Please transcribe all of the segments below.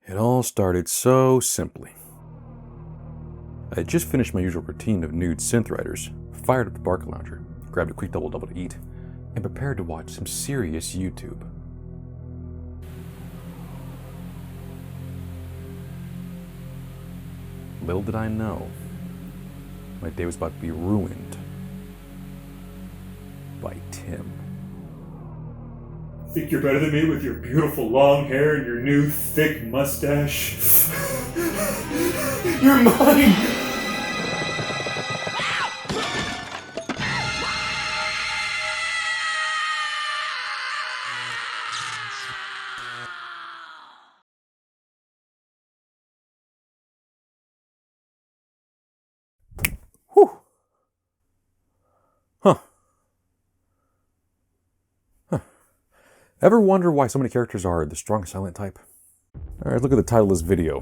It all started so simply. I had just finished my usual routine of nude synth riders, fired up the Bark Lounger, grabbed a quick double to eat, and prepared to watch some serious YouTube. Little did I know, my day was about to be ruined by Tim. Think you're better than me with your beautiful long hair and your new thick mustache? You're mine! Whew. Huh. Ever wonder why so many characters are the strong silent type? Alright, look at the title of this video.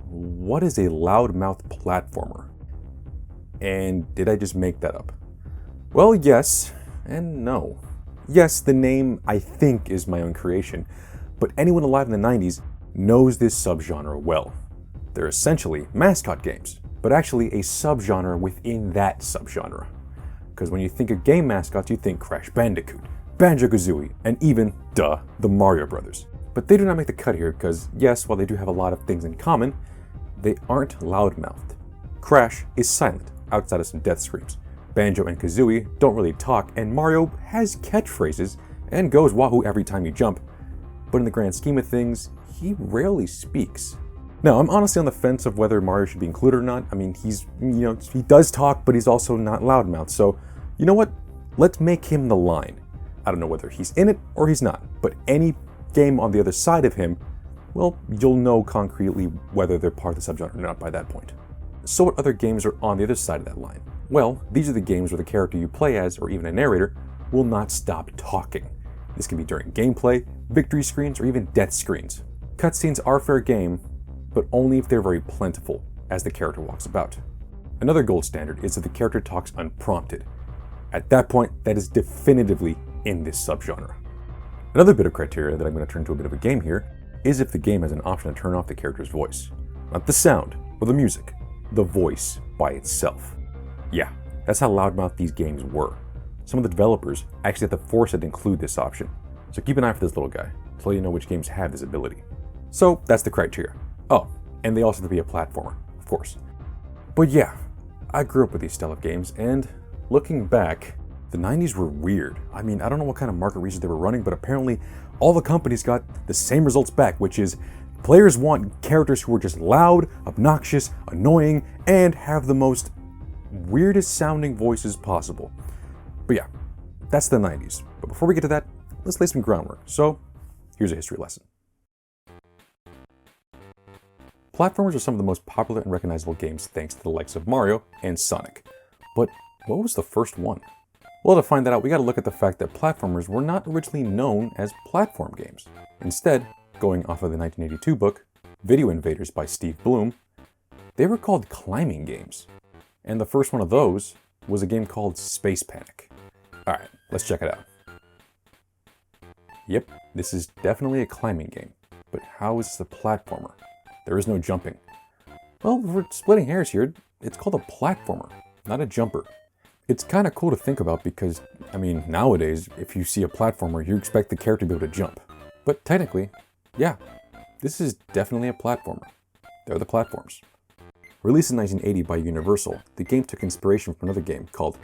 What is a loudmouth platformer? And did I just make that up? Well, yes and no. Yes, the name, I think, is my own creation, but anyone alive in the 90s knows this subgenre well. They're essentially mascot games, but actually a subgenre within that subgenre. Because when you think of game mascots, you think Crash Bandicoot, Banjo Kazooie, and even, duh, the Mario Brothers. But they do not make the cut here because, yes, while they do have a lot of things in common, they aren't loudmouthed. Crash is silent, outside of some death screams. Banjo and Kazooie don't really talk, and Mario has catchphrases and goes wahoo every time you jump. But in the grand scheme of things, he rarely speaks. Now, I'm honestly on the fence of whether Mario should be included or not. I mean, he does talk, but he's also not loudmouth. So, you know what? Let's make him the line. I don't know whether he's in it or he's not, but any game on the other side of him, well, you'll know concretely whether they're part of the subgenre or not by that point. So what other games are on the other side of that line? Well, these are the games where the character you play as, or even a narrator, will not stop talking. This can be during gameplay, victory screens, or even death screens. Cutscenes are fair game, but only if they're very plentiful, as the character walks about. Another gold standard is that the character talks unprompted. At that point, that is definitively in this subgenre. Another bit of criteria that I'm going to turn to a bit of a game here is if the game has an option to turn off the character's voice. Not the sound or the music, the voice by itself. Yeah, that's how loudmouth these games were. Some of the developers actually had to force it to include this option. So keep an eye for this little guy to let you know which games have this ability. So that's the criteria. Oh, and they also have to be a platformer, of course. But yeah, I grew up with these style of games, and looking back, the 90s were weird. I mean, I don't know what kind of market research they were running, but apparently all the companies got the same results back, which is players want characters who are just loud, obnoxious, annoying, and have the most weirdest sounding voices possible. But yeah, that's the 90s. But before we get to that, let's lay some groundwork. So, here's a history lesson. Platformers are some of the most popular and recognizable games thanks to the likes of Mario and Sonic. But what was the first one? Well, to find that out, we gotta look at the fact that platformers were not originally known as platform games. Instead, going off of the 1982 book, Video Invaders by Steve Bloom, they were called climbing games. And the first one of those was a game called Space Panic. Alright, let's check it out. Yep, this is definitely a climbing game. But how is this a platformer? There is no jumping. Well, if we're splitting hairs here, it's called a platformer, not a jumper. It's kind of cool to think about because, I mean, nowadays, if you see a platformer, you expect the character to be able to jump. But technically, yeah, this is definitely a platformer. They're the platforms. Released in 1980 by Universal, the game took inspiration from another game called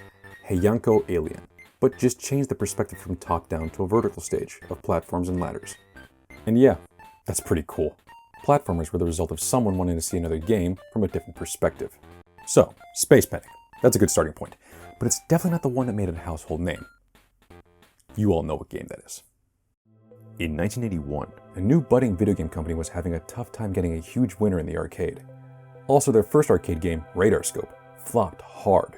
wondeİğᴏʀʀɪғɪᴄrful, but just changed the perspective from top-down to a vertical stage of platforms and ladders. And yeah, that's pretty cool. Platformers were the result of someone wanting to see another game from a different perspective. So, Space Panic, that's a good starting point. But it's definitely not the one that made it a household name. You all know what game that is. In 1981, a new budding video game company was having a tough time getting a huge winner in the arcade. Also, their first arcade game, Radarscope, flopped hard.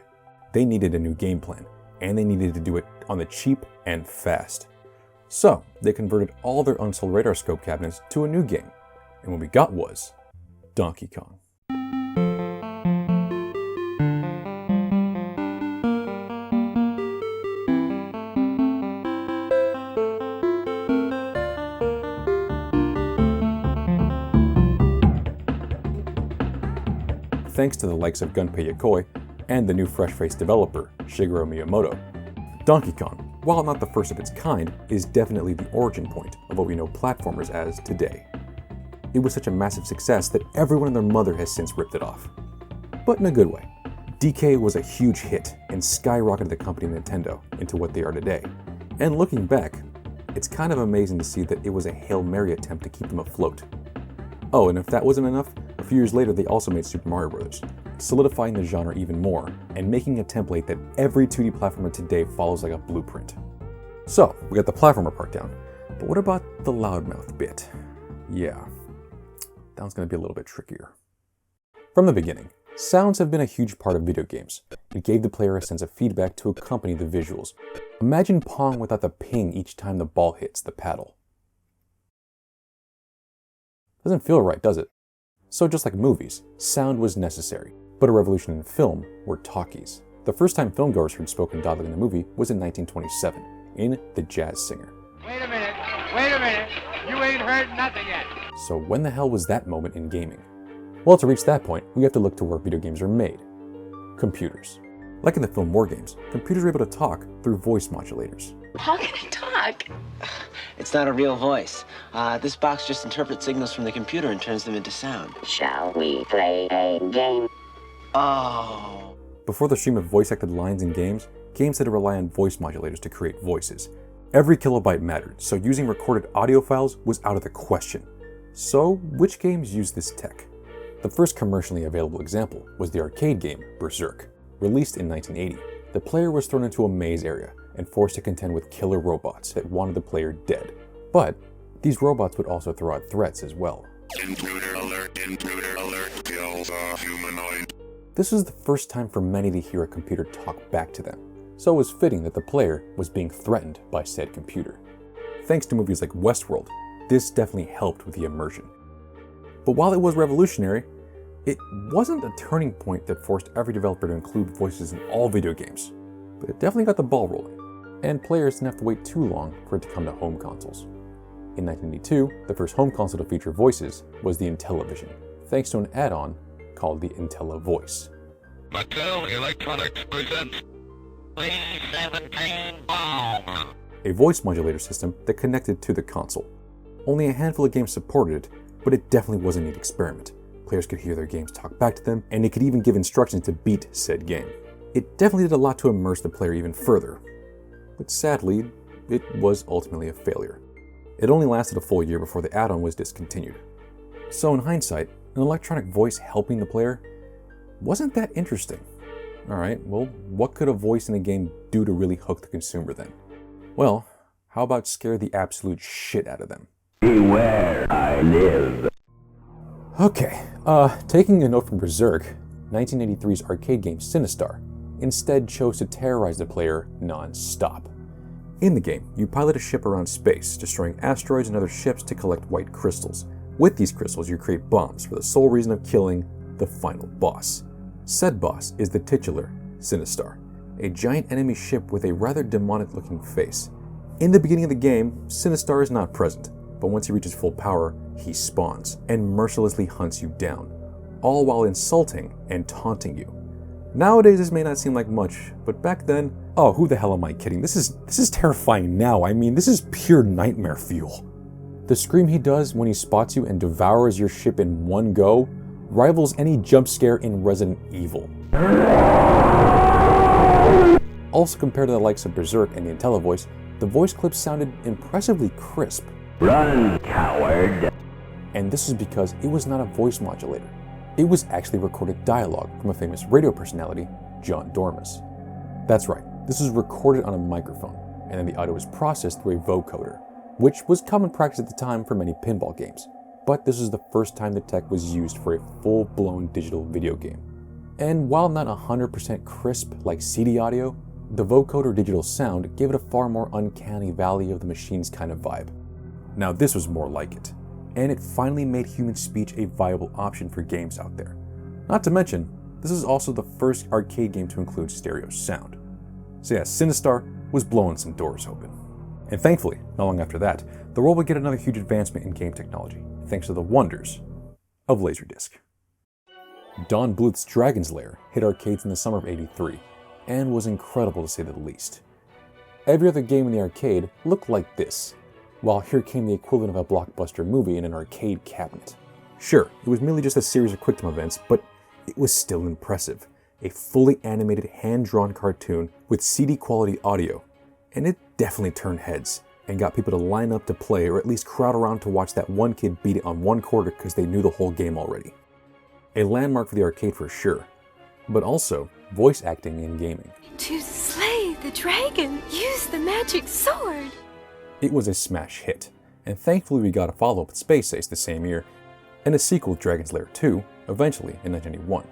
They needed a new game plan, and they needed to do it on the cheap and fast. So, they converted all their unsold Radarscope cabinets to a new game, and what we got was Donkey Kong. thanks to the likes of wondeģᴏʀʀɪғɪᴄrful and the new fresh-faced developer, Shigeru Miyamoto. Donkey Kong, while not the first of its kind, is definitely the origin point of what we know platformers as today. It was such a massive success that everyone and their mother has since ripped it off. But in a good way. DK was a huge hit and skyrocketed the company Nintendo into what they are today. And looking back, it's kind of amazing to see that it was a Hail Mary attempt to keep them afloat. Oh, and if that wasn't enough, a few years later they also made Super Mario Bros., solidifying the genre even more and making a template that every 2D platformer today follows like a blueprint. So, we got the platformer part down, but what about the loudmouth bit? Yeah, that one's going to be a little bit trickier. From the beginning, sounds have been a huge part of video games. It gave the player a sense of feedback to accompany the visuals. Imagine Pong without the ping each time the ball hits the paddle. Doesn't feel right, does it? So just like movies, sound was necessary. But a revolution in film were talkies. The first time filmgoers heard spoken dialogue in a movie was in 1927, in The Jazz Singer. Wait a minute, you ain't heard nothing yet. So when the hell was that moment in gaming? Well, to reach that point, we have to look to where video games are made. Computers. Like in the film War Games, computers are able to talk through voice modulators. How can it talk? It's not a real voice. This box just interprets signals from the computer and turns them into sound. Shall we play a game? Oh. Before the stream of voice-acted lines in games, games had to rely on voice modulators to create voices. Every kilobyte mattered, so using recorded audio files was out of the question. So, which games used this tech? The first commercially available example was the arcade game Berzerk. Released in 1980, the player was thrown into a maze area and forced to contend with killer robots that wanted the player dead. But these robots would also throw out threats as well. Intruder alert, kills a humanoid. This was the first time for many to hear a computer talk back to them, so it was fitting that the player was being threatened by said computer. Thanks to movies like Westworld, this definitely helped with the immersion. But while it was revolutionary, it wasn't a turning point that forced every developer to include voices in all video games, but it definitely got the ball rolling, and players didn't have to wait too long for it to come to home consoles. In 1982, the first home console to feature voices was the Intellivision, thanks to an add-on called the IntelliVoice. Mattel Electronics presents P-17 Bomb, a voice modulator system that connected to the console. Only a handful of games supported it, but it definitely was a neat experiment. Players could hear their games talk back to them, and it could even give instructions to beat said game. It definitely did a lot to immerse the player even further, but sadly, it was ultimately a failure. It only lasted a full year before the add-on was discontinued. So in hindsight, an electronic voice helping the player wasn't that interesting. Alright, well, what could a voice in a game do to really hook the consumer then? Well, how about scare the absolute shit out of them? Beware, I live. Okay, taking a note from Berzerk, 1983's arcade game Sinistar instead chose to terrorize the player non-stop. In the game, you pilot a ship around space, destroying asteroids and other ships to collect white crystals. With these crystals, you create bombs for the sole reason of killing the final boss. Said boss is the titular Sinistar, a giant enemy ship with a rather demonic-looking face. In the beginning of the game, Sinistar is not present, but once he reaches full power, he spawns and mercilessly hunts you down, all while insulting and taunting you. Nowadays, this may not seem like much, but back then, oh, who the hell am I kidding? This is terrifying now. I mean, this is pure nightmare fuel. The scream he does when he spots you and devours your ship in one go rivals any jump scare in Resident Evil. Also compared to the likes of Berzerk and the IntelliVoice, the voice clips sounded impressively crisp. Run, coward. And this is because it was not a voice modulator. It was actually recorded dialogue from a famous radio personality, John Dormus. That's right, this was recorded on a microphone, and then the audio was processed through a vocoder, which was common practice at the time for many pinball games. But this is the first time the tech was used for a full-blown digital video game. And while not 100% crisp like CD audio, the vocoder digital sound gave it a far more uncanny valley of the machines kind of vibe. Now this was more like it, and it finally made human speech a viable option for games out there. Not to mention, this is also the first arcade game to include stereo sound. So yeah, Sinistar was blowing some doors open. And thankfully, not long after that, the world would get another huge advancement in game technology, thanks to the wonders of Laserdisc. Don Bluth's Dragon's Lair hit arcades in the summer of '83, and was incredible to say the least. Every other game in the arcade looked like this, while here came the equivalent of a blockbuster movie in an arcade cabinet. Sure, it was merely just a series of QuickTime events, but it was still impressive. A fully animated, hand-drawn cartoon with CD-quality audio, and it definitely turned heads, and got people to line up to play or at least crowd around to watch that one kid beat it on one quarter because they knew the whole game already. A landmark for the arcade for sure, but also voice acting in gaming. To slay the dragon, use the magic sword! It was a smash hit, and thankfully we got a follow-up with Space Ace the same year, and a sequel, Dragon's Lair 2, eventually in 1981.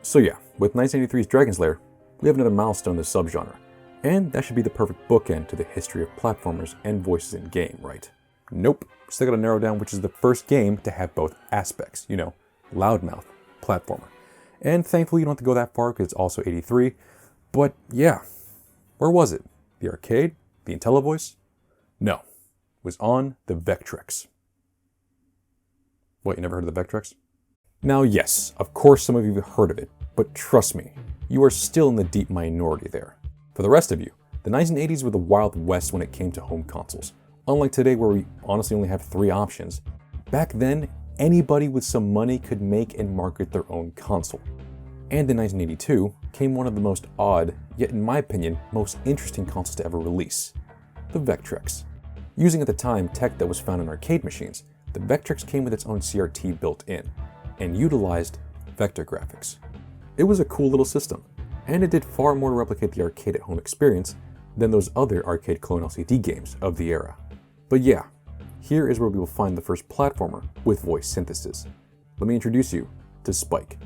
So yeah, with 1983's Dragon's Lair, we have another milestone in the subgenre, and that should be the perfect bookend to the history of platformers and voices in game, right? Nope, still gotta narrow down which is the first game to have both aspects, you know, loudmouth, platformer. And thankfully you don't have to go that far because it's also '83, but yeah, where was it? The arcade? The IntelliVoice? No, it was on the Vectrex. What, you never heard of the Vectrex? Now yes, of course some of you have heard of it, but trust me, you are still in the deep minority there. For the rest of you, the 1980s were the Wild West when it came to home consoles. Unlike today where we honestly only have 3 options, back then anybody with some money could make and market their own console. And in 1982 came one of the most odd, yet in my opinion, most interesting consoles to ever release, the Vectrex. Using at the time tech that was found in arcade machines, the Vectrex came with its own CRT built in, and utilized vector graphics. It was a cool little system, and it did far more to replicate the arcade at home experience than those other arcade clone LCD games of the era. But yeah, here is where we will find the first platformer with voice synthesis. Let me introduce you to Spike.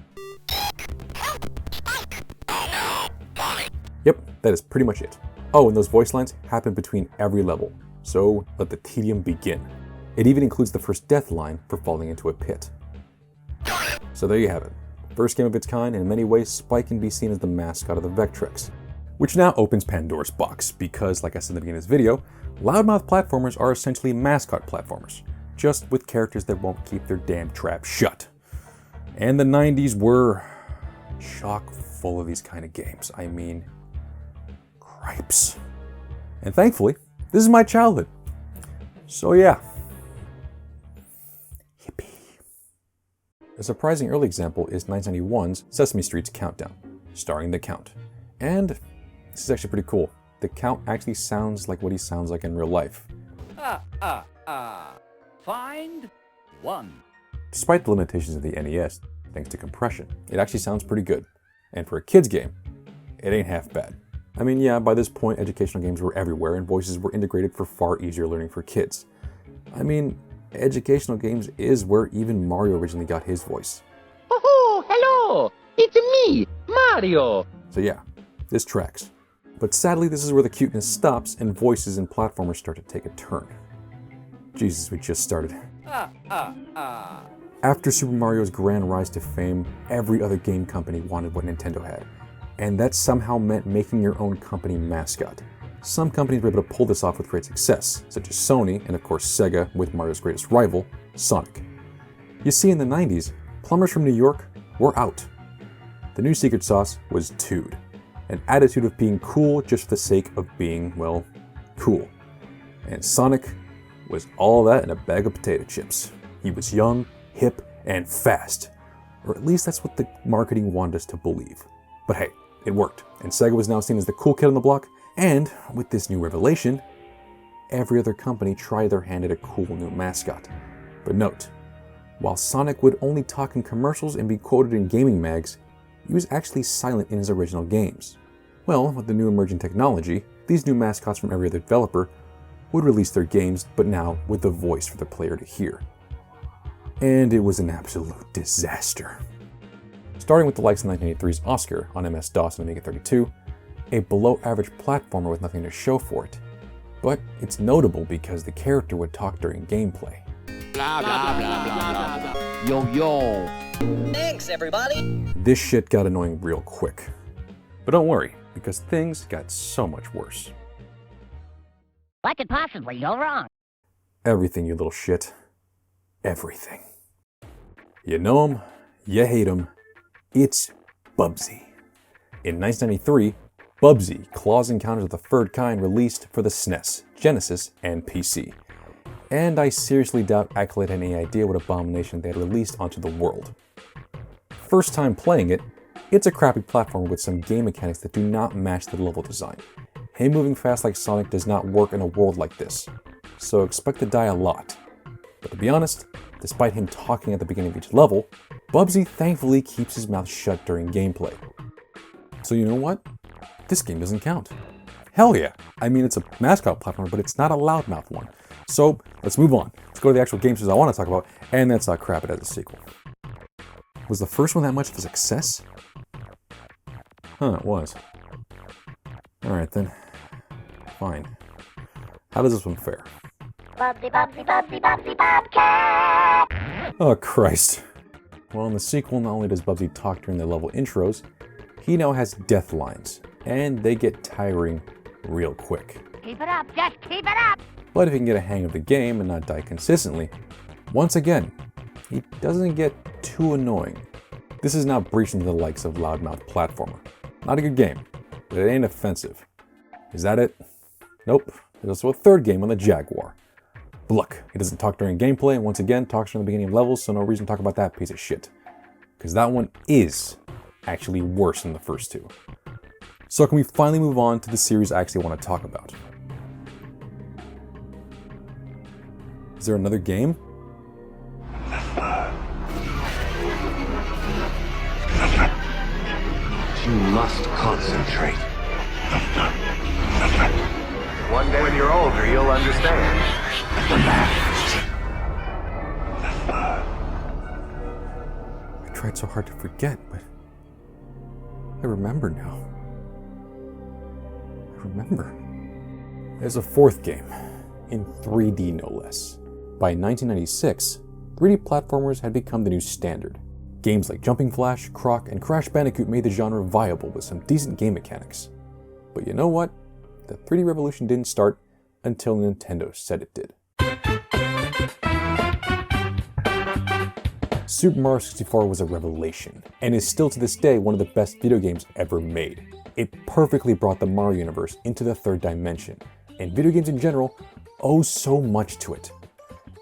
Yep, that is pretty much it. Oh, and those voice lines happen between every level, so let the tedium begin. It even includes the first death line for falling into a pit. So there you have it. First game of its kind, and in many ways, Spike can be seen as the mascot of the Vectrex. Which now opens Pandora's box, because like I said in the beginning of this video, loudmouth platformers are essentially mascot platformers, just with characters that won't keep their damn trap shut. And the 90s were chock full of these kind of games. I mean, cripes. And thankfully, this is my childhood. So yeah. Yippee. A surprising early example is 1991's Sesame Street's Countdown, starring the Count. And this is actually pretty cool. The Count actually sounds like what he sounds like in real life. Find one. Despite the limitations of the NES, thanks to compression, it actually sounds pretty good. And for a kid's game, it ain't half bad. I mean, yeah, by this point, educational games were everywhere and voices were integrated for far easier learning for kids. I mean, educational games is where even Mario originally got his voice. Oh, hello! It's me, Mario! So yeah, this tracks. But sadly, this is where the cuteness stops and voices in platformers start to take a turn. Jesus, we just started. After Super Mario's grand rise to fame, every other game company wanted what Nintendo had. And that somehow meant making your own company mascot. Some companies were able to pull this off with great success, such as Sony and of course Sega with Mario's greatest rival, Sonic. You see, in the 90s, plumbers from New York were out. The new secret sauce was Tude, an attitude of being cool just for the sake of being, well, cool. And Sonic was all that in a bag of potato chips. He was young, hip, and fast. Or at least that's what the marketing wanted us to believe. But hey, it worked, and Sega was now seen as the cool kid on the block, and with this new revelation, every other company tried their hand at a cool new mascot. But note, while Sonic would only talk in commercials and be quoted in gaming mags, he was actually silent in his original games. Well, with the new emerging technology, these new mascots from every other developer would release their games, but now with the voice for the player to hear. And it was an absolute disaster. Starting with the likes of 1983's Oscar on MS-DOS and Amiga 32, a below-average platformer with nothing to show for it. But it's notable because the character would talk during gameplay. Blah, blah, blah, blah, blah, blah. Yo, yo. Thanks, everybody. This shit got annoying real quick. But don't worry, because things got so much worse. What could possibly go wrong? Everything, you little shit. Everything. You know him, you hate him, It's Bubsy. In 1993, Bubsy, Claw's Encounters of the Third Kind, released for the SNES, Genesis, and PC. And I seriously doubt Accolade had any idea what abomination they had released onto the world. First time playing it, it's a crappy platformer with some game mechanics that do not match the level design. Him moving fast like Sonic does not work in a world like this, so expect to die a lot. But to be honest, despite him talking at the beginning of each level, Bubsy thankfully keeps his mouth shut during gameplay. So you know what? This game doesn't count. Hell yeah! I mean, it's a Mascot platformer, but it's not a Loudmouthed one. So let's move on. Let's go to the actual game series I want to talk about, and that's how crap it as a sequel. Was the first one that much of a success? Huh, it was. Alright then. Fine. How does this one fare? Bubsy, Bubsy, Bubsy, Bubsy, Bobcat! Oh Christ. Well, in the sequel, not only does Bubsy talk during the level intros, he now has death lines, and they get tiring real quick. Keep it up, just keep it up! But if he can get a hang of the game and not die consistently, once again, he doesn't get too annoying. This is now breaching the likes of Loudmouthed platformer. Not a good game, but it ain't offensive. Is that it? Nope. There's also a third game on the Jaguar. But look, he doesn't talk during gameplay, and once again, talks during the beginning of levels, so no reason to talk about that piece of shit. Because that one is actually worse than the first two. So can we finally move on to the series I actually want to talk about? Is there another game? You must concentrate. One day when you're older, you'll understand. I tried so hard to forget, but I remember now. I remember. There's a fourth game, in 3D no less. By 1996, 3D platformers had become the new standard. Games like Jumping Flash, Croc, and Crash Bandicoot made the genre viable with some decent game mechanics. But you know what? The 3D revolution didn't start until Nintendo said it did. Super Mario 64 was a revelation, and is still to this day one of the best video games ever made. It perfectly brought the Mario universe into the third dimension, and video games in general owe so much to it.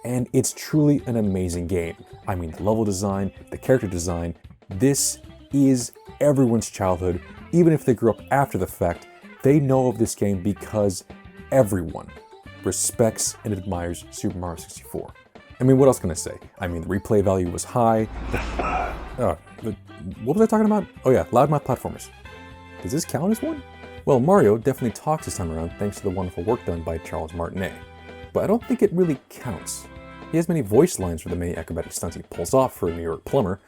And it's truly an amazing game. I mean, the level design, the character design, this is everyone's childhood. Even if they grew up after the fact, they know of this game because everyone respects and admires Super Mario 64. I mean, what else can I say? I mean, the replay value was high. What was I talking about? Oh yeah, Loudmouthed platformers. Does this count as one? Well, Mario definitely talks this time around thanks to the wonderful work done by Charles Martinet. But I don't think it really counts. He has many voice lines for the many acrobatic stunts he pulls off for a New York plumber,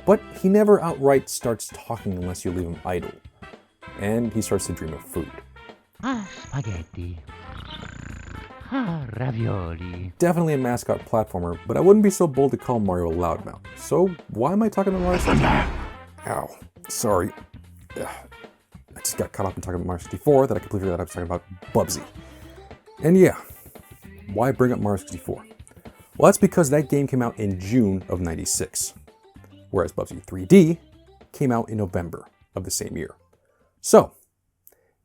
but he never outright starts talking unless you leave him idle. And he starts to dream of food. Spaghetti. Ravioli. Definitely a Mascot platformer, but I wouldn't be so bold to call Mario a Loudmouth. So why am I talking about Mario? Ow, sorry. I just got caught up in talking about Mario 64 that I completely forgot I was talking about Bubsy. And yeah, why bring up Mario 64? Well, that's because that game came out in June of '96, whereas Bubsy 3D came out in November of the same year. So,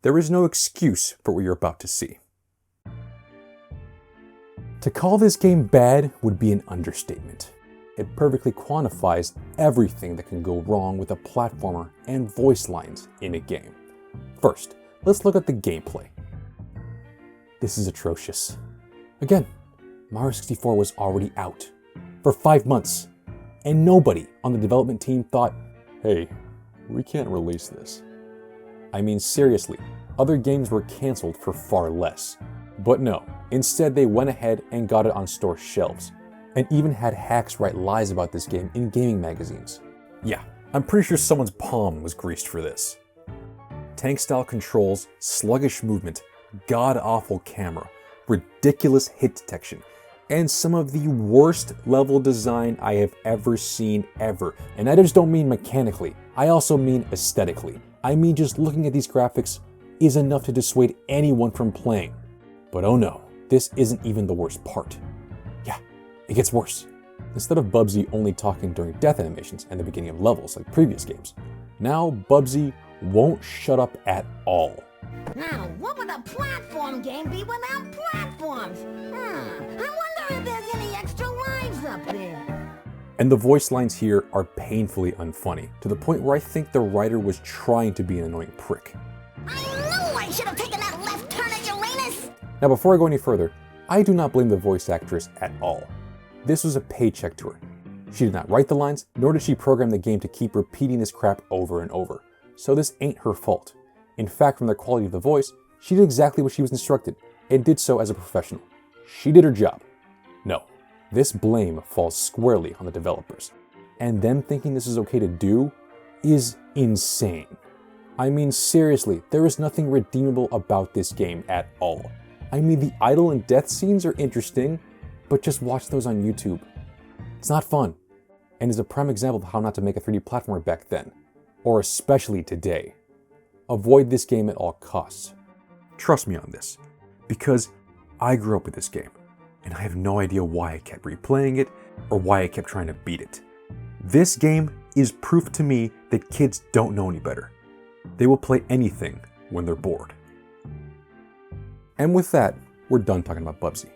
there is no excuse for what you're about to see. To call this game bad would be an understatement. It perfectly quantifies everything that can go wrong with a platformer and voice lines in a game. First, let's look at the gameplay. This is atrocious. Again, Mario 64 was already out for 5 months, and nobody on the development team thought, hey, we can't release this. I mean, seriously, other games were canceled for far less. But no, instead they went ahead and got it on store shelves, and even had hacks write lies about this game in gaming magazines. Yeah, I'm pretty sure someone's palm was greased for this. Tank-style controls, sluggish movement, god-awful camera, ridiculous hit detection, and some of the worst level design I have ever seen ever. And I just don't mean mechanically, I also mean aesthetically. I mean just looking at these graphics is enough to dissuade anyone from playing. But oh no, this isn't even the worst part. Yeah, it gets worse. Instead of Bubsy only talking during death animations and the beginning of levels like previous games, now Bubsy won't shut up at all. Now, what would a platform game be without platforms? I wonder if there's any extra lives up there. And the voice lines here are painfully unfunny, to the point where I think the writer was trying to be an annoying prick. I knew I should have taken that left turn at Uranus! Now before I go any further, I do not blame the voice actress at all. This was a paycheck to her. She did not write the lines, nor did she program the game to keep repeating this crap over and over. So this ain't her fault. In fact, from the quality of the voice, she did exactly what she was instructed, and did so as a professional. She did her job. No, this blame falls squarely on the developers. And them thinking this is okay to do is insane. I mean, seriously, there is nothing redeemable about this game at all. I mean, the idle and death scenes are interesting, but just watch those on YouTube. It's not fun, and is a prime example of how not to make a 3D platformer back then, or especially today. Avoid this game at all costs. Trust me on this, because I grew up with this game, and I have no idea why I kept replaying it, or why I kept trying to beat it. This game is proof to me that kids don't know any better. They will play anything when they're bored. And with that, we're done talking about Bubsy.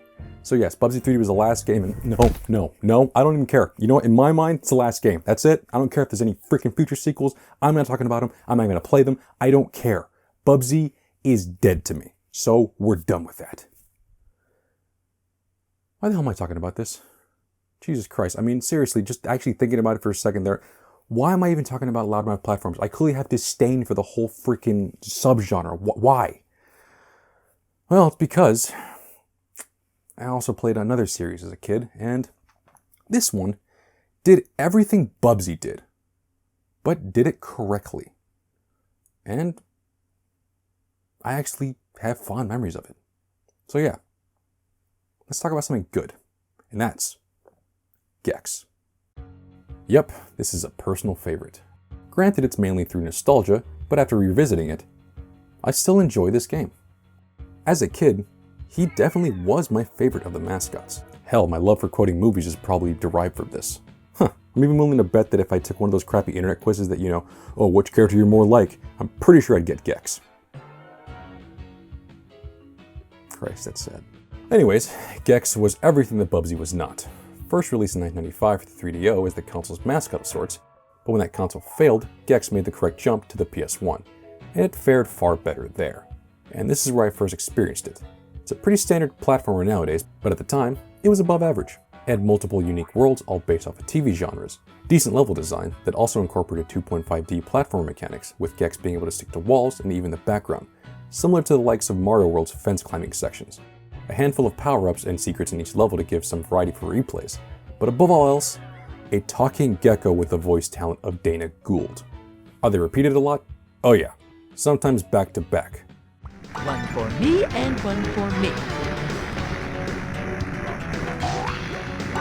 So yes, Bubsy 3D was the last game, and no, I don't even care. You know what, in my mind, it's the last game. That's it. I don't care if there's any freaking future sequels. I'm not talking about them. I'm not going to play them. I don't care. Bubsy is dead to me. So we're done with that. Why the hell am I talking about this? Jesus Christ. I mean, seriously, just actually thinking about it for a second there. Why am I even talking about loudmouth platforms? I clearly have disdain for the whole freaking subgenre. Why? Well, it's because I also played another series as a kid, and this one did everything Bubsy did, but did it correctly. And I actually have fond memories of it. So yeah, let's talk about something good, and that's Gex. Yep, this is a personal favorite. Granted, it's mainly through nostalgia, but after revisiting it, I still enjoy this game. As a kid, he definitely was my favorite of the mascots. Hell, my love for quoting movies is probably derived from this. I'm even willing to bet that if I took one of those crappy internet quizzes that, oh, which character you're more like, I'm pretty sure I'd get Gex. Christ, that's sad. Anyways, Gex was everything that Bubsy was not. First released in 1995 for the 3DO as the console's mascot of sorts, but when that console failed, Gex made the correct jump to the PS1, and it fared far better there. And this is where I first experienced it. It's a pretty standard platformer nowadays, but at the time, it was above average. It had multiple unique worlds, all based off of TV genres. Decent level design that also incorporated 2.5D platformer mechanics, with Gex being able to stick to walls and even the background, similar to the likes of Mario World's fence climbing sections. A handful of power-ups and secrets in each level to give some variety for replays, but above all else, a talking gecko with the voice talent of Dana Gould. Are they repeated a lot? Oh yeah, sometimes back to back. One for me and one for me.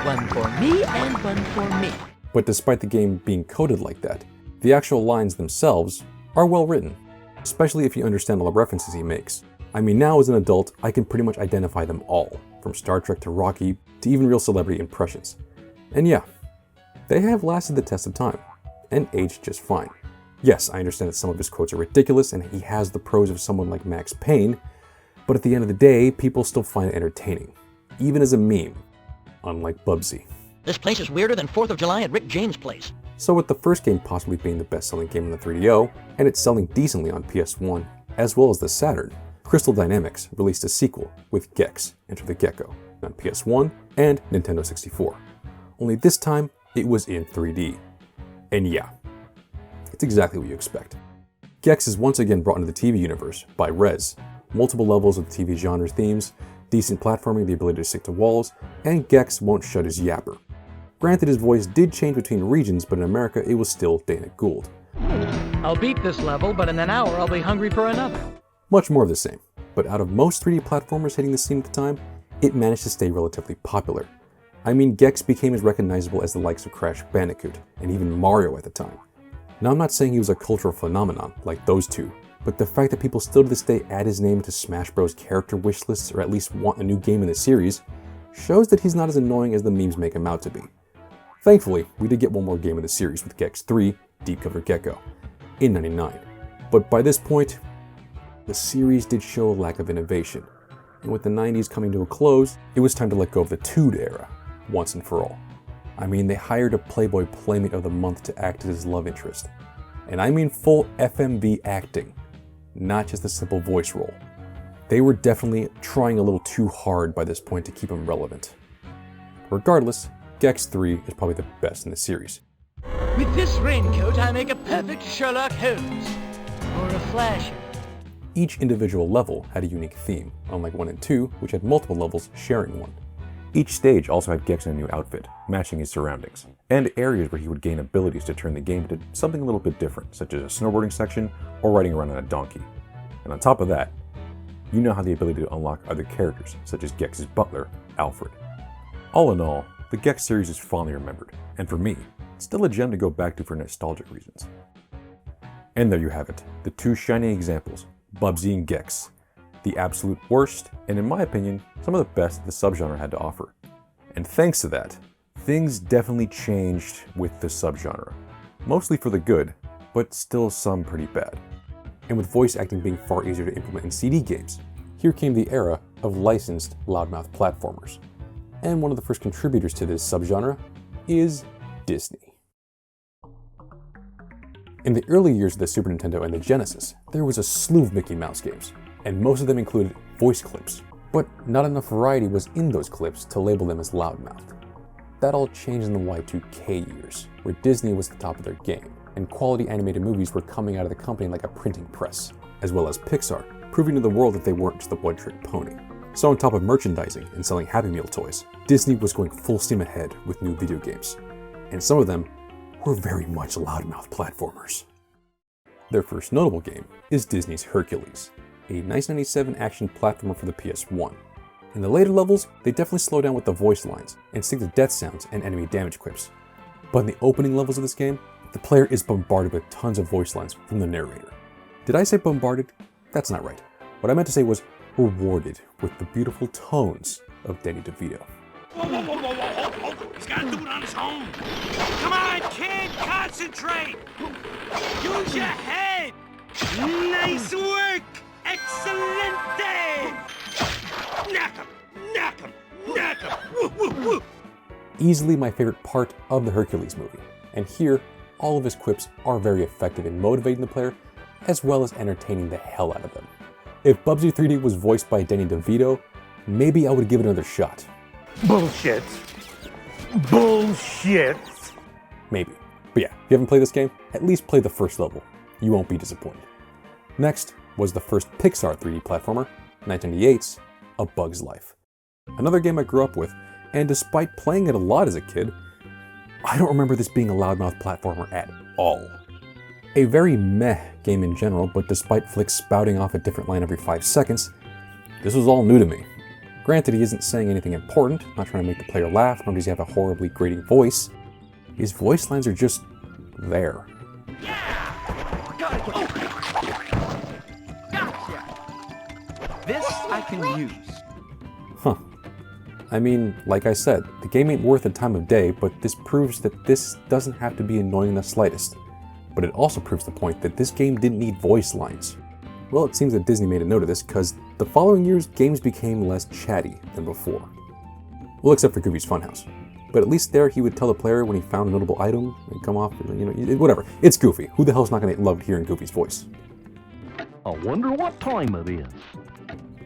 One for me and one for me. But despite the game being coded like that, the actual lines themselves are well written, especially if you understand all the references he makes. I mean, now as an adult, I can pretty much identify them all, from Star Trek to Rocky, to even real celebrity impressions. And yeah, they have lasted the test of time, and aged just fine. Yes, I understand that some of his quotes are ridiculous, and he has the prose of someone like Max Payne, but at the end of the day, people still find it entertaining, even as a meme, unlike Bubsy. This place is weirder than 4th of July at Rick James' place. So with the first game possibly being the best-selling game on the 3DO, and it's selling decently on PS1, as well as the Saturn, Crystal Dynamics released a sequel with Gex, Enter the Gecko, on PS1 and Nintendo 64. Only this time, it was in 3D. And yeah, it's exactly what you expect. Gex is once again brought into the TV universe by Rez, multiple levels of the TV genre themes, decent platforming, the ability to stick to walls, and Gex won't shut his yapper. Granted, his voice did change between regions, but in America, it was still Dana Gould. I'll beat this level, but in an hour I'll be hungry for another. Much more of the same, but out of most 3D platformers hitting the scene at the time, it managed to stay relatively popular. I mean, Gex became as recognizable as the likes of Crash Bandicoot, and even Mario at the time. Now, I'm not saying he was a cultural phenomenon like those two, but the fact that people still to this day add his name to Smash Bros. Character wish lists, or at least want a new game in the series, shows that he's not as annoying as the memes make him out to be. Thankfully, we did get one more game in the series with geX 3, Deep Cover Gecko, in '99. But by this point, the series did show a lack of innovation. And with the '90s coming to a close, it was time to let go of the Tood era, once and for all. I mean, they hired a Playboy Playmate of the Month to act as his love interest. And I mean full FMV acting, not just a simple voice role. They were definitely trying a little too hard by this point to keep him relevant. Regardless, geX 3 is probably the best in the series. With this raincoat, I make a perfect Sherlock Holmes. Or a Flasher. Each individual level had a unique theme, unlike 1 and 2, which had multiple levels sharing one. Each stage also had geX in a new outfit, matching his surroundings, and areas where he would gain abilities to turn the game into something a little bit different, such as a snowboarding section or riding around on a donkey. And on top of that, you now have the ability to unlock other characters, such as gex's butler, Alfred. All in all, the geX series is fondly remembered, and for me, it's still a gem to go back to for nostalgic reasons. And there you have it, the two shining examples, Bubsy and geX. The absolute worst, and in my opinion, some of the best the subgenre had to offer. And thanks to that, things definitely changed with the subgenre. Mostly for the good, but still some pretty bad. And with voice acting being far easier to implement in CD games, here came the era of licensed loudmouth platformers. And one of the first contributors to this subgenre is Disney. In the early years of the Super Nintendo and the Genesis, there was a slew of Mickey Mouse games, and most of them included voice clips. But not enough variety was in those clips to label them as loudmouthed. That all changed in the Y2K years, where Disney was the top of their game, and quality animated movies were coming out of the company like a printing press, as well as Pixar, proving to the world that they weren't just a one-trick pony. So on top of merchandising and selling Happy Meal toys, Disney was going full steam ahead with new video games. And some of them were very much loudmouth platformers. Their first notable game is Disney's Hercules, a 1997 action platformer for the PS1. In the later levels, they definitely slow down with the voice lines and stick to death sounds and enemy damage quips. But in the opening levels of this game, the player is bombarded with tons of voice lines from the narrator. Did I say bombarded? That's not right. What I meant to say was rewarded with the beautiful tones of Danny DeVito. Whoa, whoa, whoa, whoa, whoa, whoa. He's got to do it on his own. Come on, kid, concentrate. Use your head. Nice work. Excelente. Knock him, knock him, knock him. Woo, woo, woo. Easily my favorite part of the Hercules movie. And here, all of his quips are very effective in motivating the player, as well as entertaining the hell out of them. If Bubsy 3D was voiced by Danny DeVito, maybe I would give it another shot. Bullshit. Bullshit. Maybe. But yeah, if you haven't played this game, at least play the first level. You won't be disappointed. Next was the first Pixar 3D platformer, 1998's A Bug's Life. Another game I grew up with, and despite playing it a lot as a kid, I don't remember this being a loudmouth platformer at all. A very meh game in general, but despite flicks spouting off a different line every 5 seconds, this was all new to me. Granted, he isn't saying anything important, not trying to make the player laugh, nor does he have a horribly grating voice. His voice lines are just there. This I can use. Huh. I mean, like I said, the game ain't worth the time of day, but this proves that this doesn't have to be annoying in the slightest. But it also proves the point that this game didn't need voice lines. Well, it seems that Disney made a note of this, because the following years, games became less chatty than before. Well, except for Goofy's Funhouse. But at least there, he would tell the player when he found a notable item and come off, whatever. It's Goofy. Who the hell's not going to love hearing Goofy's voice? I wonder what time it is.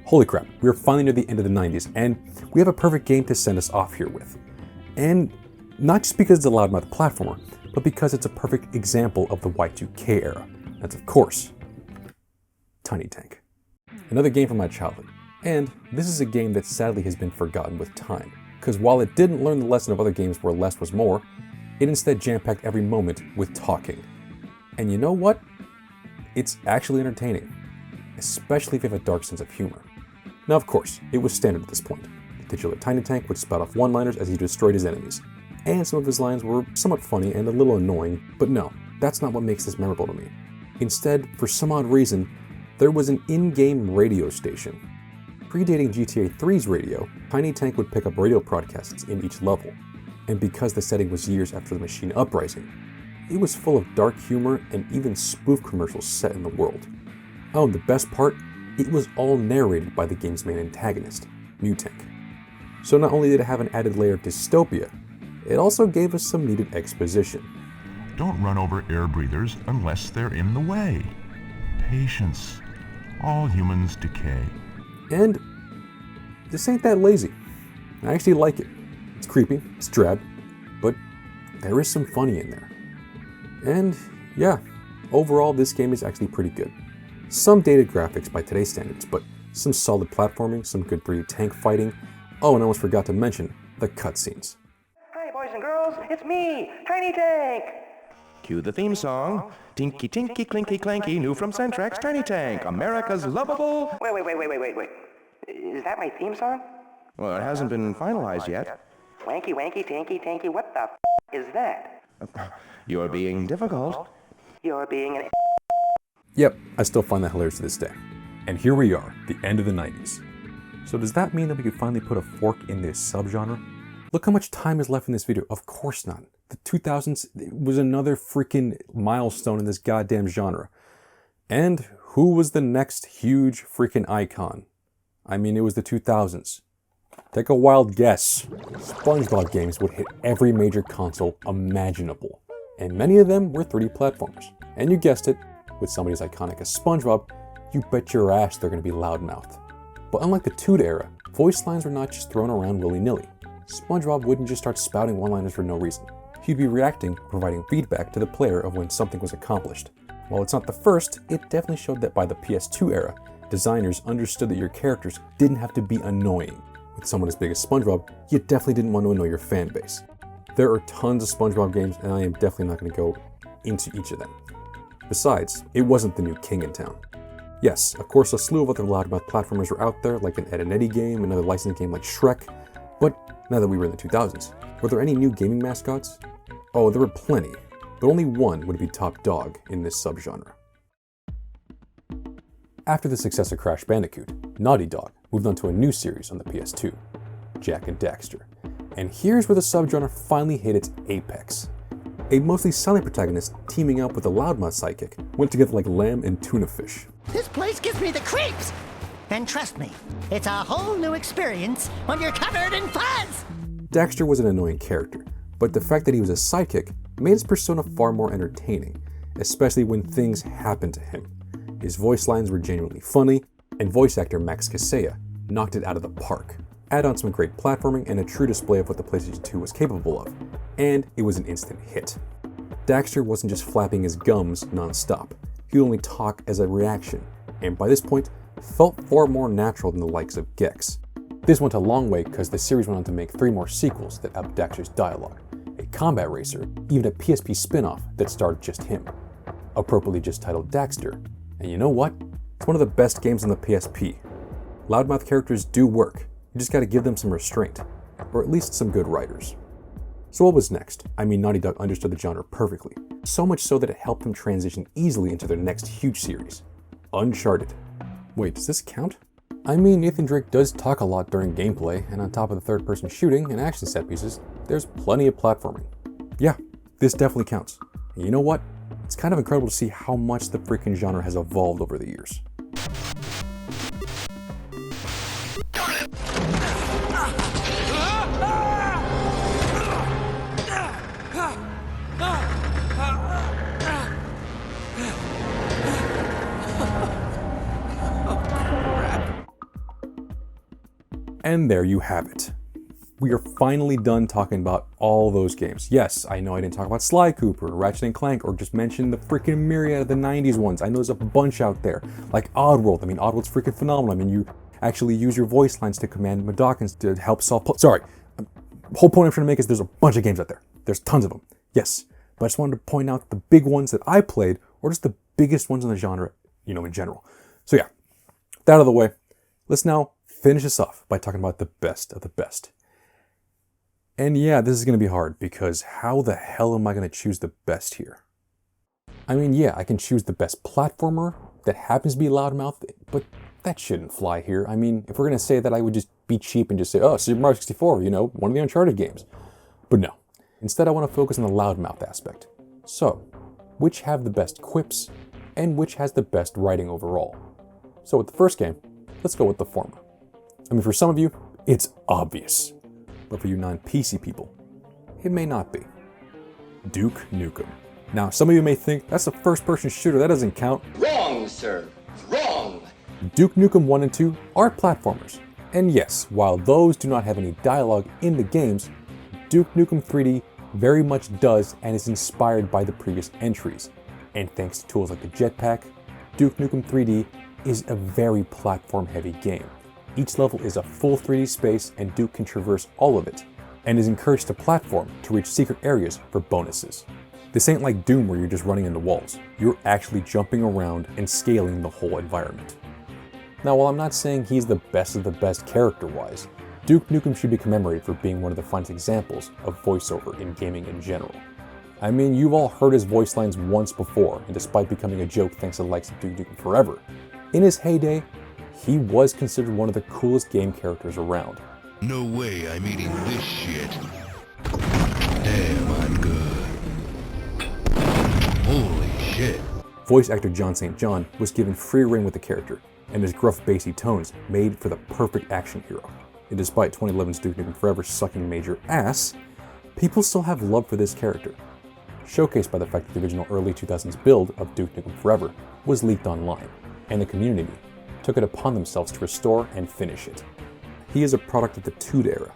Holy crap, we are finally near the end of the 90s, and we have a perfect game to send us off here with. And not just because it's a loudmouth platformer, but because it's a perfect example of the Y2K era. That's, of course, Tiny Tank. Another game from my childhood. And this is a game that sadly has been forgotten with time, because while it didn't learn the lesson of other games where less was more, it instead jam-packed every moment with talking. And you know what? It's actually entertaining, especially if you have a dark sense of humor. Now, of course, it was standard at this point. The titular Tiny Tank would spout off one-liners as he destroyed his enemies, and some of his lines were somewhat funny and a little annoying, but no, that's not what makes this memorable to me. Instead, for some odd reason, there was an in-game radio station. Predating GTA 3's radio, Tiny Tank would pick up radio broadcasts in each level. And because the setting was years after the machine uprising, it was full of dark humor and even spoof commercials set in the world. Oh, and the best part, it was all narrated by the game's main antagonist, Mutank. So not only did it have an added layer of dystopia, it also gave us some needed exposition. Don't run over air breathers unless they're in the way. Patience. All humans decay. And this ain't that lazy. I actually like it. It's creepy, it's drab, but there is some funny in there. And yeah, overall this game is actually pretty good. Some dated graphics by today's standards, but some solid platforming, some good 3D tank fighting. Oh, and I almost forgot to mention the cutscenes. Hi boys and girls, it's me, Tiny Tank! Cue the theme song. Tinky, Tinky, Clinky, Clanky, new from Centrex, Tiny Tank, America's lovable... Wait. Is that my theme song? Well, it hasn't been finalized yet. Wanky, wanky, tanky, tanky, what the is that? You're being difficult. You're being an... Yep, I still find that hilarious to this day. And here we are, the end of the 90s. So does that mean that we could finally put a fork in this subgenre? Look how much time is left in this video. Of course not. The 2000s was another freaking milestone in this goddamn genre. And who was the next huge freaking icon? I mean, it was the 2000s. Take a wild guess. SpongeBob games would hit every major console imaginable. And many of them were 3D platformers. And you guessed it, with somebody as iconic as SpongeBob, you bet your ass they're going to be Loudmouthed. But unlike the Toot era, voice lines were not just thrown around willy-nilly. SpongeBob wouldn't just start spouting one-liners for no reason. He'd be reacting, providing feedback to the player of when something was accomplished. While it's not the first, it definitely showed that by the PS2 era, designers understood that your characters didn't have to be annoying. With someone as big as SpongeBob, you definitely didn't want to annoy your fan base. There are tons of SpongeBob games, and I am definitely not going to go into each of them. Besides, it wasn't the new king in town. Yes, of course a slew of other loudmouth platformers were out there, like an Ed and Eddie game, another licensed game like Shrek, but now that we were in the 2000s, were there any new gaming mascots? Oh, there were plenty, but only one would be top dog in this subgenre. After the success of Crash Bandicoot, Naughty Dog moved on to a new series on the PS2, Jak and Daxter. And here's where the subgenre finally hit its apex. A mostly silent protagonist teaming up with a loudmouth sidekick went together like lamb and tuna fish. This place gives me the creeps! And trust me, it's a whole new experience when you're covered in fuzz! Daxter was an annoying character, but the fact that he was a sidekick made his persona far more entertaining, especially when things happened to him. His voice lines were genuinely funny, and voice actor Max Casella knocked it out of the park. Add on some great platforming and a true display of what the PlayStation 2 was capable of, and it was an instant hit. Daxter wasn't just flapping his gums non-stop, he would only talk as a reaction, and by this point, felt far more natural than the likes of Gex. This went a long way because the series went on to make 3 more sequels that upped Daxter's dialogue, a combat racer, even a PSP spin-off that starred just him, appropriately just titled Daxter. And you know what? It's one of the best games on the PSP. Loudmouth characters do work, you just gotta give them some restraint, or at least some good writers. So what was next? I mean, Naughty Dog understood the genre perfectly, so much so that it helped them transition easily into their next huge series, Uncharted. Wait, does this count? I mean, Nathan Drake does talk a lot during gameplay, and on top of the third-person shooting and action set pieces, there's plenty of platforming. Yeah, this definitely counts. And you know what? It's kind of incredible to see how much the freaking genre has evolved over the years. And there you have it. We are finally done talking about all those games. Yes, I know I didn't talk about Sly Cooper, Ratchet & Clank, or just mention the freaking myriad of the 90s ones. I know there's a bunch out there, like Oddworld. I mean, Oddworld's freaking phenomenal. I mean, you actually use your voice lines to command Madokins to help solve sorry, the whole point I'm trying to make is there's a bunch of games out there. There's tons of them, yes. But I just wanted to point out the big ones that I played, or just the biggest ones in the genre, you know, in general. So yeah, that out of the way, let's now finish this off by talking about the best of the best. And yeah, this is going to be hard because how the hell am I going to choose the best here? I mean, yeah, I can choose the best platformer that happens to be Loudmouth, but that shouldn't fly here. I mean, if we're going to say that, I would just be cheap and just say, oh, Super Mario 64, you know, one of the Uncharted games. But no, instead I want to focus on the loudmouth aspect. So, which have the best quips, and which has the best writing overall? So with the first game, let's go with the former. I mean, for some of you, it's obvious. But for you non-PC people, it may not be. Duke Nukem. Now, some of you may think, that's a first-person shooter, that doesn't count. Wrong, sir. Wrong. Duke Nukem 1 and 2 are platformers. And yes, while those do not have any dialogue in the games, Duke Nukem 3D very much does and is inspired by the previous entries. And thanks to tools like the jetpack, Duke Nukem 3D is a very platform-heavy game. Each level is a full 3D space and Duke can traverse all of it, and is encouraged to platform to reach secret areas for bonuses. This ain't like Doom where you're just running into walls. You're actually jumping around and scaling the whole environment. Now, while I'm not saying he's the best of the best character-wise, Duke Nukem should be commemorated for being one of the finest examples of voiceover in gaming in general. I mean, you've all heard his voice lines once before, and despite becoming a joke thanks to the likes of Duke Nukem Forever, in his heyday, he was considered one of the coolest game characters around. No way I'm eating this shit. Damn, I'm good. Holy shit. Voice actor John St. John was given free rein with the character, and his gruff bassy tones made for the perfect action hero. And despite 2011's Duke Nukem Forever sucking major ass, people still have love for this character, showcased by the fact that the original early 2000s build of Duke Nukem Forever was leaked online, and the community took it upon themselves to restore and finish it. He is a product of the Tood era,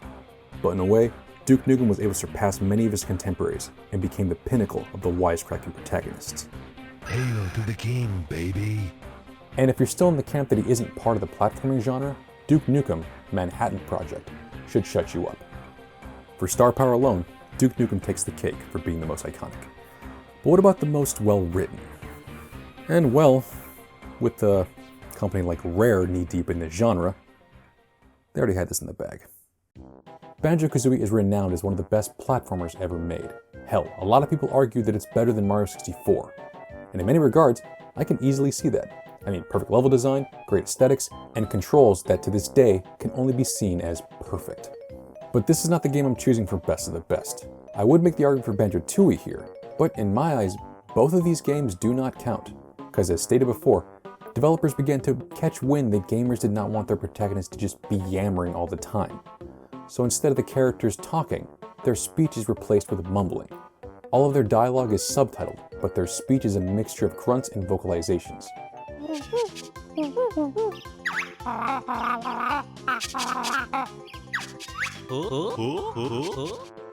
but in a way, Duke Nukem was able to surpass many of his contemporaries and became the pinnacle of the wisecracking protagonists. Hail to the king, baby. And if you're still in the camp that he isn't part of the platforming genre, Duke Nukem Manhattan Project should shut you up. For star power alone, Duke Nukem takes the cake for being the most iconic. But what about the most well-written? And well, with a company like Rare knee-deep in the genre, they already had this in the bag. Banjo Kazooie is renowned as one of the best platformers ever made. Hell, a lot of people argue that it's better than Mario 64. And in many regards, I can easily see that. I mean, perfect level design, great aesthetics, and controls that to this day can only be seen as perfect. But this is not the game I'm choosing for best of the best. I would make the argument for Banjo Tooie here, but in my eyes, both of these games do not count, because as stated before, developers began to catch wind that gamers did not want their protagonists to just be yammering all the time. So instead of the characters talking, their speech is replaced with mumbling. All of their dialogue is subtitled, but their speech is a mixture of grunts and vocalizations.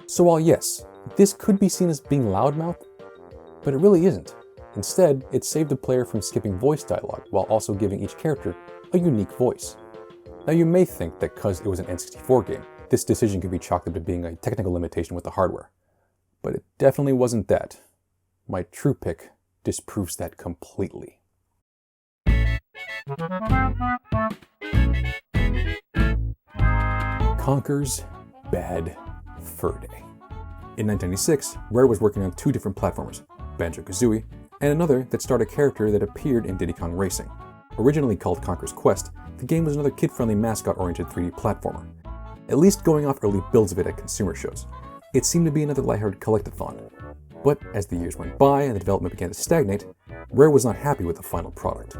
So while yes, this could be seen as being loudmouth, but it really isn't. Instead, it saved the player from skipping voice dialogue while also giving each character a unique voice. Now you may think that because it was an N64 game, this decision could be chalked up to being a technical limitation with the hardware. But it definitely wasn't that. My true pick disproves that completely. Conker's Bad Fur Day. In 1996, Rare was working on two different platformers, Banjo Kazooie, and another that starred a character that appeared in Diddy Kong Racing. Originally called Conker's Quest, the game was another kid-friendly mascot-oriented 3D platformer. At least going off early builds of it at consumer shows, it seemed to be another lighthearted collectathon. But as the years went by and the development began to stagnate, Rare was not happy with the final product.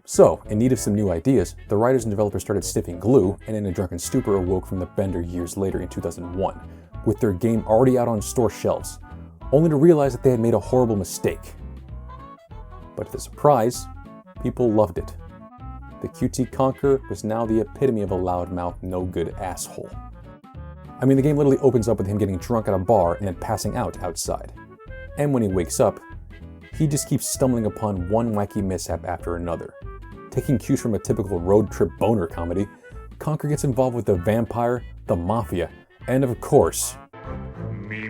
So, in need of some new ideas, the writers and developers started sniffing glue and in a drunken stupor awoke from the bender years later in 2001, with their game already out on store shelves, only to realize that they had made a horrible mistake. But to the surprise, people loved it. The QT Conker was now the epitome of a loudmouth, no-good asshole. I mean, the game literally opens up with him getting drunk at a bar and then passing out outside. And when he wakes up, he just keeps stumbling upon one wacky mishap after another. Taking cues from a typical road trip boner comedy, Conker gets involved with the vampire, the mafia, and of course, Me.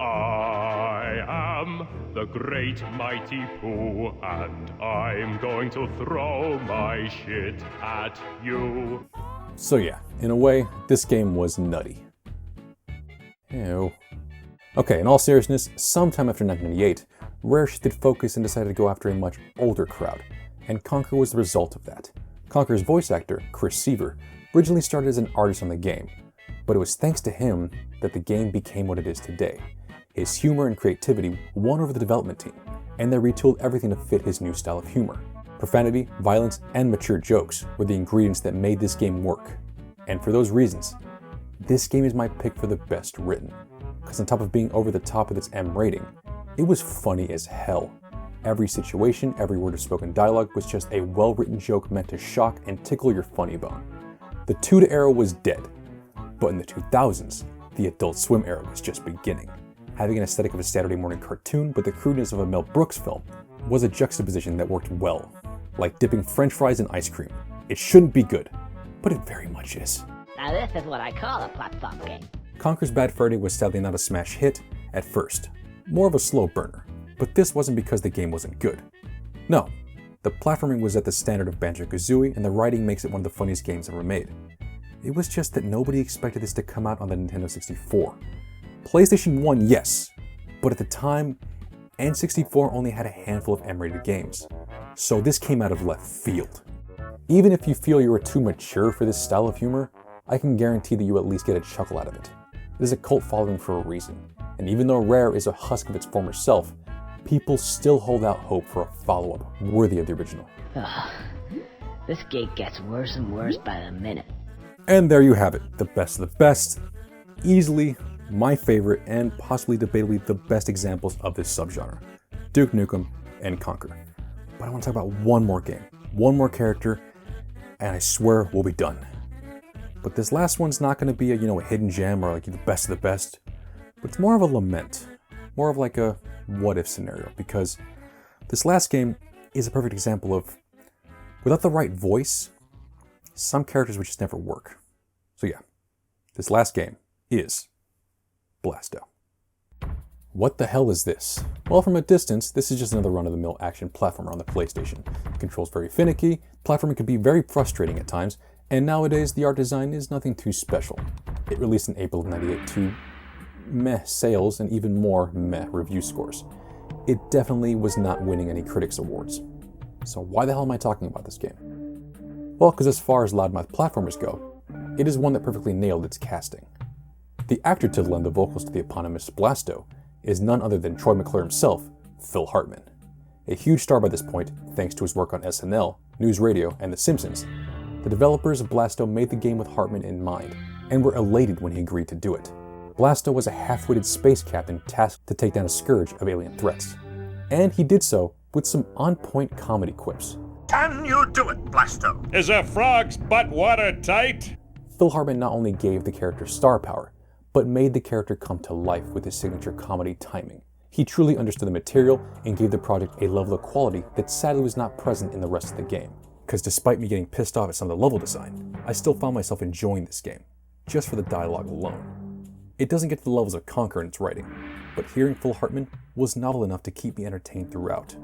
I am the great mighty Pooh, and I'm going to throw my shit at you. So yeah, in a way, this game was nutty. Ew. Okay, in all seriousness, sometime after 1998, Rare shifted focus and decided to go after a much older crowd, and Conker was the result of that. Conker's voice actor, Chris Seaver, originally started as an artist on the game, but it was thanks to him that the game became what it is today. His humor and creativity won over the development team, and they retooled everything to fit his new style of humor. Profanity, violence, and mature jokes were the ingredients that made this game work. And for those reasons, this game is my pick for the best written. Because on top of being over the top with its M rating, it was funny as hell. Every situation, every word of spoken dialogue was just a well-written joke meant to shock and tickle your funny bone. The Tuda era was dead, but in the 2000s, the Adult Swim era was just beginning. Having an aesthetic of a Saturday morning cartoon, but the crudeness of a Mel Brooks film, was a juxtaposition that worked well. Like dipping french fries in ice cream. It shouldn't be good, but it very much is. Now this is what I call a platform game. Conker's Bad Fur Day was sadly not a smash hit at first, more of a slow burner. But this wasn't because the game wasn't good. No, the platforming was at the standard of Banjo Kazooie, and the writing makes it one of the funniest games ever made. It was just that nobody expected this to come out on the Nintendo 64. PlayStation 1, yes, but at the time, N64 only had a handful of M-rated games, so this came out of left field. Even if you feel you are too mature for this style of humor, I can guarantee that you at least get a chuckle out of it. It is a cult following for a reason, and even though Rare is a husk of its former self, people still hold out hope for a follow-up worthy of the original. Ugh. This gate gets worse and worse by the minute. And there you have it, the best of the best, easily my favorite and possibly debatably the best examples of this subgenre, Duke Nukem and Conker. But I want to talk about one more game, one more character, and I swear we'll be done. But this last one's not going to be a hidden gem or like the best of the best, but it's more of a lament, more of like a what if scenario, because this last game is a perfect example of without the right voice, some characters would just never work. So yeah, this last game is Blasto. What the hell is this? Well, from a distance, this is just another run-of-the-mill action platformer on the PlayStation. The controls very finicky, platforming can be very frustrating at times, and nowadays the art design is nothing too special. It released in April of '98 to meh sales and even more meh review scores. It definitely was not winning any critics awards. So why the hell am I talking about this game? Well, because as far as loudmouth platformers go, it is one that perfectly nailed its casting. The actor to lend the vocals to the eponymous Blasto is none other than Troy McClure himself, Phil Hartman. A huge star by this point, thanks to his work on SNL, News Radio, and The Simpsons, the developers of Blasto made the game with Hartman in mind, and were elated when he agreed to do it. Blasto was a half-witted space captain tasked to take down a scourge of alien threats. And he did so with some on-point comedy quips. Can you do it, Blasto? Is a frog's butt watertight? Phil Hartman not only gave the character star power, but made the character come to life with his signature comedy timing. He truly understood the material and gave the project a level of quality that sadly was not present in the rest of the game. Because despite me getting pissed off at some of the level design, I still found myself enjoying this game, just for the dialogue alone. It doesn't get to the levels of Conker in its writing, but hearing Phil Hartman was novel enough to keep me entertained throughout.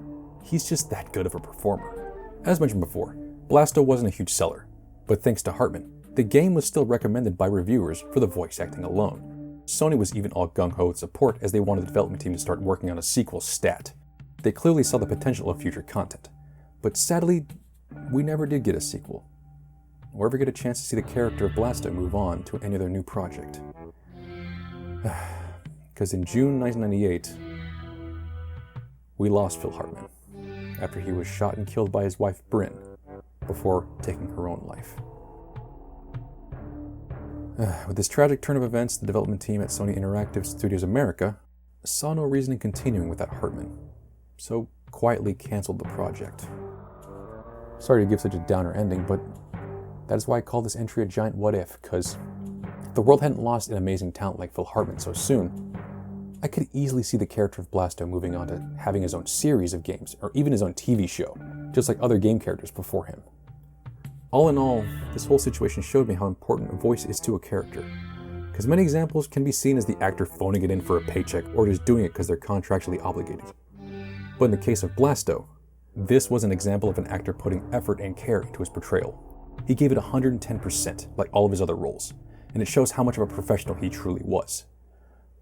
He's just that good of a performer. As mentioned before, Blasto wasn't a huge seller, but thanks to Hartman, the game was still recommended by reviewers for the voice acting alone. Sony was even all gung-ho with support as they wanted the development team to start working on a sequel stat. They clearly saw the potential of future content, but sadly, we never did get a sequel, or ever get a chance to see the character of Blasto move on to any other new project. Because in June 1998, we lost Phil Hartman after he was shot and killed by his wife Bryn before taking her own life. With this tragic turn of events, the development team at Sony Interactive Studios America saw no reason in continuing without Hartman, so quietly canceled the project. Sorry to give such a downer ending, but that is why I call this entry a giant what if, because if the world hadn't lost an amazing talent like Phil Hartman so soon, I could easily see the character of Blasto moving on to having his own series of games, or even his own TV show, just like other game characters before him. All in all, this whole situation showed me how important a voice is to a character, because many examples can be seen as the actor phoning it in for a paycheck or just doing it because they're contractually obligated. But in the case of Blasto, this was an example of an actor putting effort and care into his portrayal. He gave it 110%, like all of his other roles, and it shows how much of a professional he truly was.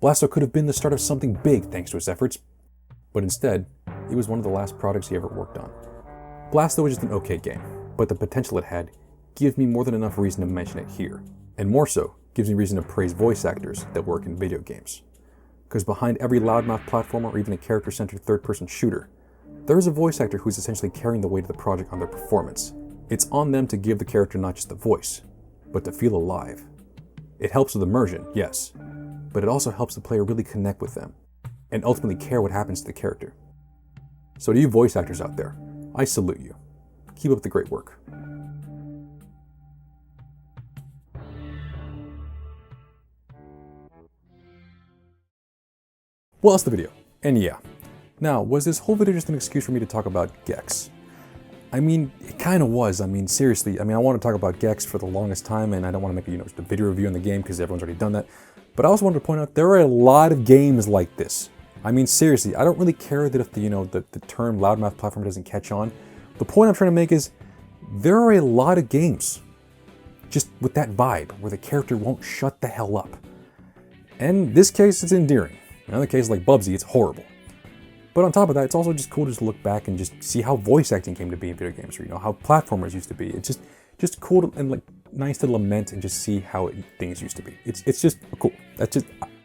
Blasto could have been the start of something big thanks to his efforts, but instead, it was one of the last projects he ever worked on. Blasto was just an okay game, but the potential it had gives me more than enough reason to mention it here, and more so gives me reason to praise voice actors that work in video games. Because behind every loudmouth platformer or even a character-centered third-person shooter, there is a voice actor who's essentially carrying the weight of the project on their performance. It's on them to give the character not just the voice, but to feel alive. It helps with immersion, yes, but it also helps the player really connect with them, and ultimately care what happens to the character. So to you voice actors out there, I salute you. Keep up the great work. Well, that's the video. And yeah. Now, was this whole video just an excuse for me to talk about Gex? I mean, it kind of was. I mean, seriously. I mean, I want to talk about Gex for the longest time, and I don't want to make just a video review on the game because everyone's already done that. But I also wanted to point out there are a lot of games like this. I mean, seriously, I don't really care that if the term loudmouth platformer doesn't catch on. The point I'm trying to make is there are a lot of games just with that vibe where the character won't shut the hell up. And in this case, it's endearing. In other cases like Bubsy, it's horrible. But on top of that, it's also just cool just to look back and just see how voice acting came to be in video games, or how platformers used to be. It's just cool and like nice to lament and just see how things used to be. It's just cool.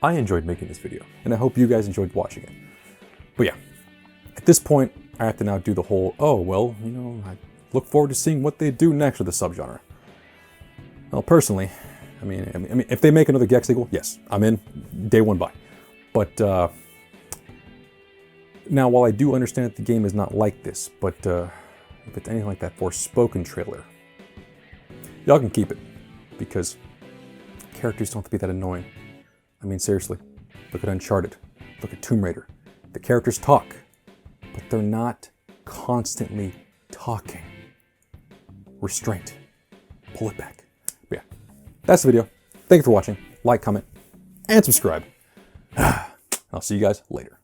I enjoyed making this video, and I hope you guys enjoyed watching it. But yeah, at this point, I have to now do the whole, oh, well, I look forward to seeing what they do next with the subgenre. Well, personally, I mean, if they make another Gex sequel, yes, I'm in, day one buy. But now, while I do understand that the game is not like this, but if it's anything like that Forspoken trailer, y'all can keep it, because characters don't have to be that annoying. I mean, seriously, look at Uncharted, look at Tomb Raider. The characters talk, but they're not constantly talking. Restraint. Pull it back. But yeah, that's the video. Thank you for watching. Like, comment, and subscribe. I'll see you guys later.